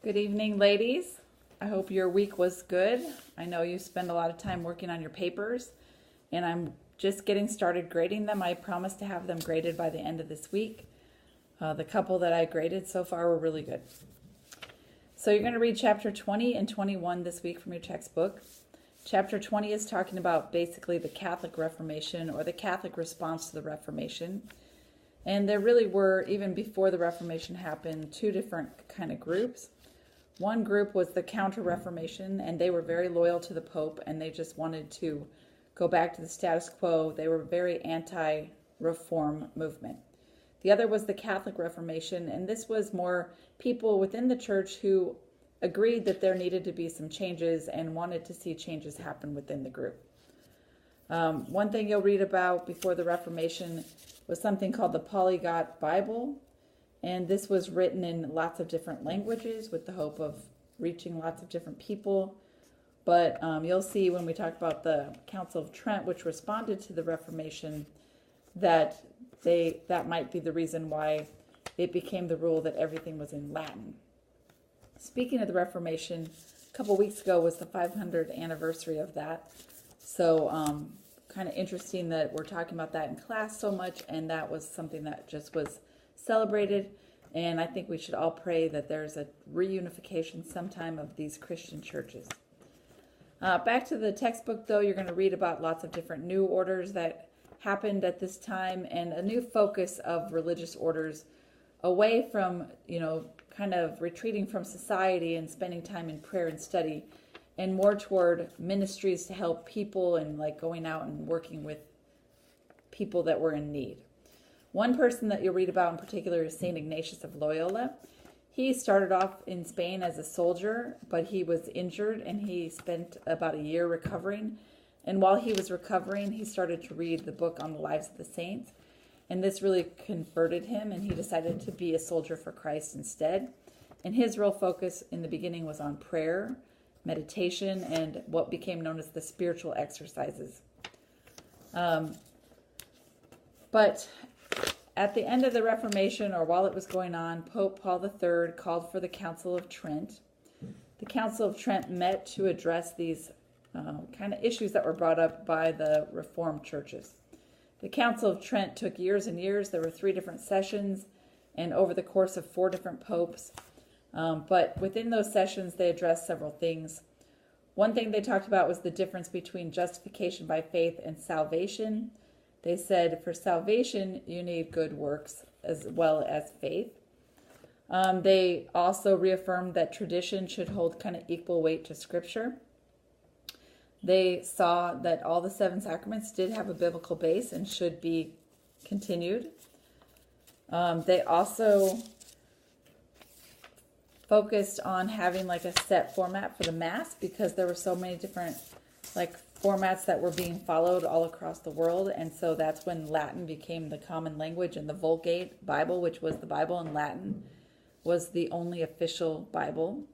Good evening, ladies. I hope your week was good. I know you spend a lot of time working on your papers, and I'm just getting started grading them. I promise to have them graded by the end of this week. The couple that I graded so far were really good. So you're going to read chapter 20 and 21 this week from your textbook. Chapter 20 is talking about basically the Catholic Reformation or the Catholic response to the Reformation. And there really were, even before the Reformation happened, two different kind of groups. One group was the Counter-Reformation, and they were very loyal to the Pope, and they just wanted to go back to the status quo. They were very anti-reform movement. The other was the Catholic Reformation, and this was more people within the church who agreed that there needed to be some changes and wanted to see changes happen within the group. One thing you'll read about before the Reformation was something called the Polyglot Bible. And this was written in lots of different languages with the hope of reaching lots of different people. But you'll see when we talk about the Council of Trent, which responded to the Reformation, that that might be the reason why it became the rule that everything was in Latin. Speaking of the Reformation, a couple weeks ago was the 500th anniversary of that. So kind of interesting that we're talking about that in class so much, and that was something that just was celebrated, and I think we should all pray that there's a reunification sometime of these Christian churches. Back to the textbook, though, you're going to read about lots of different new orders that happened at this time and a new focus of religious orders away from, kind of retreating from society and spending time in prayer and study, and more toward ministries to help people and like going out and working with people that were in need. One person that you'll read about in particular is St. Ignatius of Loyola. He started off in Spain as a soldier, but he was injured and he spent about a year recovering. And while he was recovering, he started to read the book on the lives of the saints. And this really converted him, and he decided to be a soldier for Christ instead. And his real focus in the beginning was on prayer, meditation, and what became known as the spiritual exercises. But at the end of the Reformation, or while it was going on, Pope Paul III called for the Council of Trent. The Council of Trent met to address these kind of issues that were brought up by the Reformed churches. The Council of Trent took years and years. There were 3 different sessions, and over the course of 4 different popes. But within those sessions, they addressed several things. One thing they talked about was the difference between justification by faith and salvation. They said for salvation, you need good works as well as faith. They also reaffirmed that tradition should hold kind of equal weight to Scripture. They saw that all the 7 sacraments did have a biblical base and should be continued. They also focused on having like a set format for the Mass because there were so many different formats that were being followed all across the world, and so that's when Latin became the common language, and the Vulgate Bible, which was the Bible in Latin, was the only official Bible.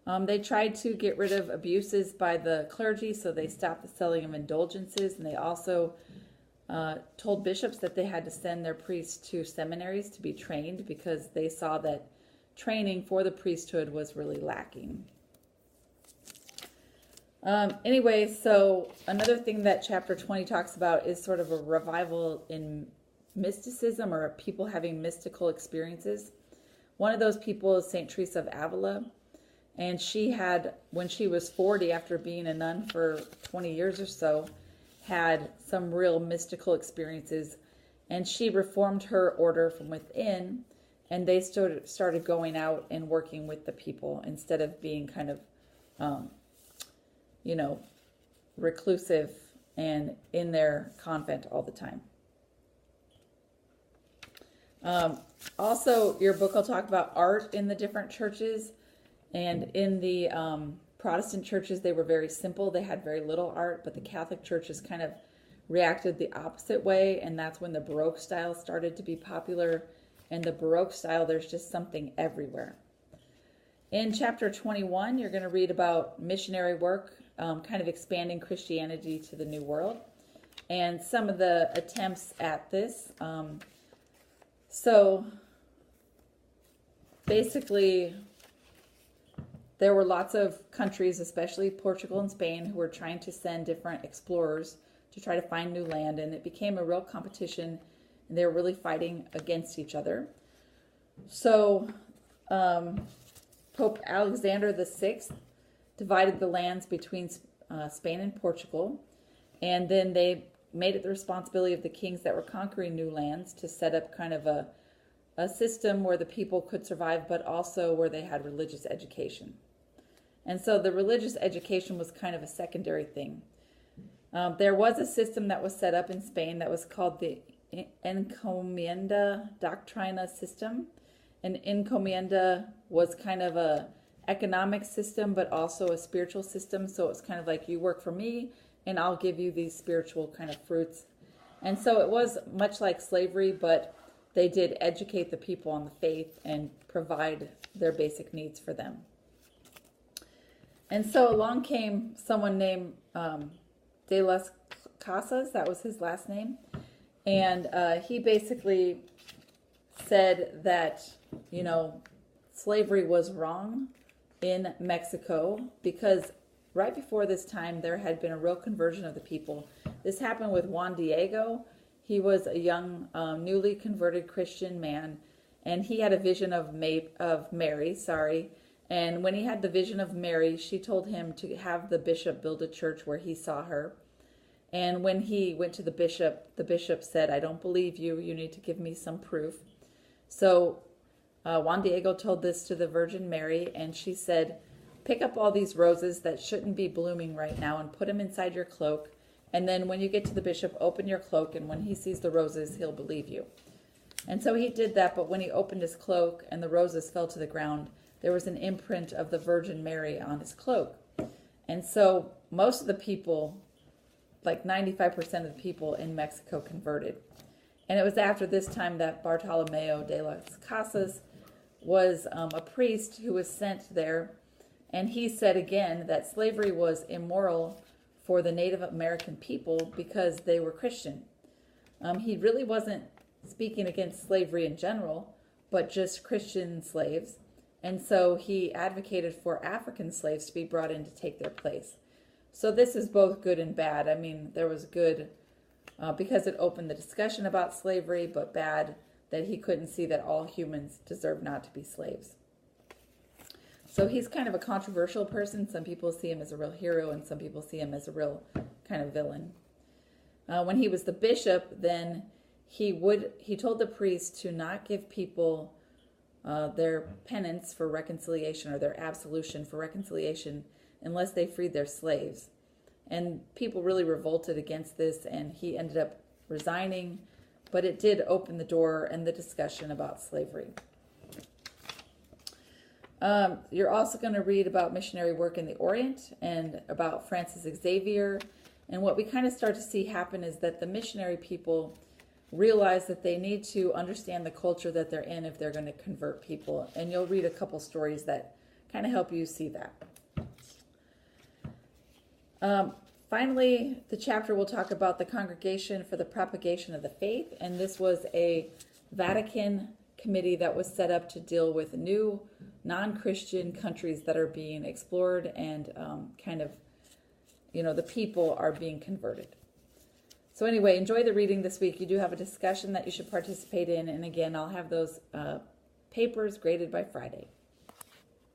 They tried to get rid of abuses by the clergy, so they stopped the selling of indulgences, and they also told bishops that they had to send their priests to seminaries to be trained because they saw that training for the priesthood was really lacking. Anyway, so another thing that chapter 20 talks about is sort of a revival in mysticism or people having mystical experiences. One of those people is St. Teresa of Avila, and she had, when she was 40, after being a nun for 20 years or so, had some real mystical experiences, and she reformed her order from within, and they started going out and working with the people instead of being kind of reclusive and in their convent all the time. Also, your book will talk about art in the different churches. And in the Protestant churches, they were very simple. They had very little art, but the Catholic churches kind of reacted the opposite way. And that's when the Baroque style started to be popular. And the Baroque style, there's just something everywhere. In chapter 21, you're going to read about missionary work, kind of expanding Christianity to the New World, and some of the attempts at this. So basically, there were lots of countries, especially Portugal and Spain, who were trying to send different explorers to try to find new land, and it became a real competition, and they were really fighting against each other. So Pope Alexander VI divided the lands between Spain and Portugal, and then they made it the responsibility of the kings that were conquering new lands to set up kind of a system where the people could survive, but also where they had religious education. And so the religious education was kind of a secondary thing. There was a system that was set up in Spain that was called the Encomienda Doctrina system. And Encomienda was kind of a economic system, but also a spiritual system. So it's kind of like, you work for me, and I'll give you these spiritual kind of fruits. And so it was much like slavery, but they did educate the people on the faith and provide their basic needs for them. And so along came someone named De las Casas, that was his last name. And he basically said that, slavery was wrong in Mexico, because right before this time there had been a real conversion of the people. This happened with Juan Diego. He was a young, newly converted Christian man, and he had a vision of Mary. And when he had the vision of Mary, she told him to have the bishop build a church where he saw her. And when he went to the bishop said, "I don't believe you. You need to give me some proof." So Juan Diego told this to the Virgin Mary, and she said, "Pick up all these roses that shouldn't be blooming right now and put them inside your cloak. And then when you get to the bishop, open your cloak, and when he sees the roses, he'll believe you." And so he did that, but when he opened his cloak and the roses fell to the ground, there was an imprint of the Virgin Mary on his cloak. And so most of the people, like 95% of the people in Mexico, converted. And it was after this time that Bartolomeo de las Casas was a priest who was sent there. And he said again that slavery was immoral for the Native American people because they were Christian. He really wasn't speaking against slavery in general, but just Christian slaves. And so he advocated for African slaves to be brought in to take their place. So this is both good and bad. I mean, there was good because it opened the discussion about slavery, but bad that he couldn't see that all humans deserve not to be slaves. So he's kind of a controversial person. Some people see him as a real hero, and some people see him as a real kind of villain. When he was the bishop, then he told the priests to not give people their penance for reconciliation or their absolution for reconciliation unless they freed their slaves. And people really revolted against this, and he ended up resigning, but it did open the door and the discussion about slavery. You're also going to read about missionary work in the Orient and about Francis Xavier. And what we kind of start to see happen is that the missionary people realize that they need to understand the culture that they're in if they're going to convert people. And you'll read a couple stories that kind of help you see that. Finally, the chapter will talk about the Congregation for the Propagation of the Faith. And this was a Vatican committee that was set up to deal with new non-Christian countries that are being explored and the people are being converted. So anyway, enjoy the reading this week. You do have a discussion that you should participate in. And again, I'll have those papers graded by Friday.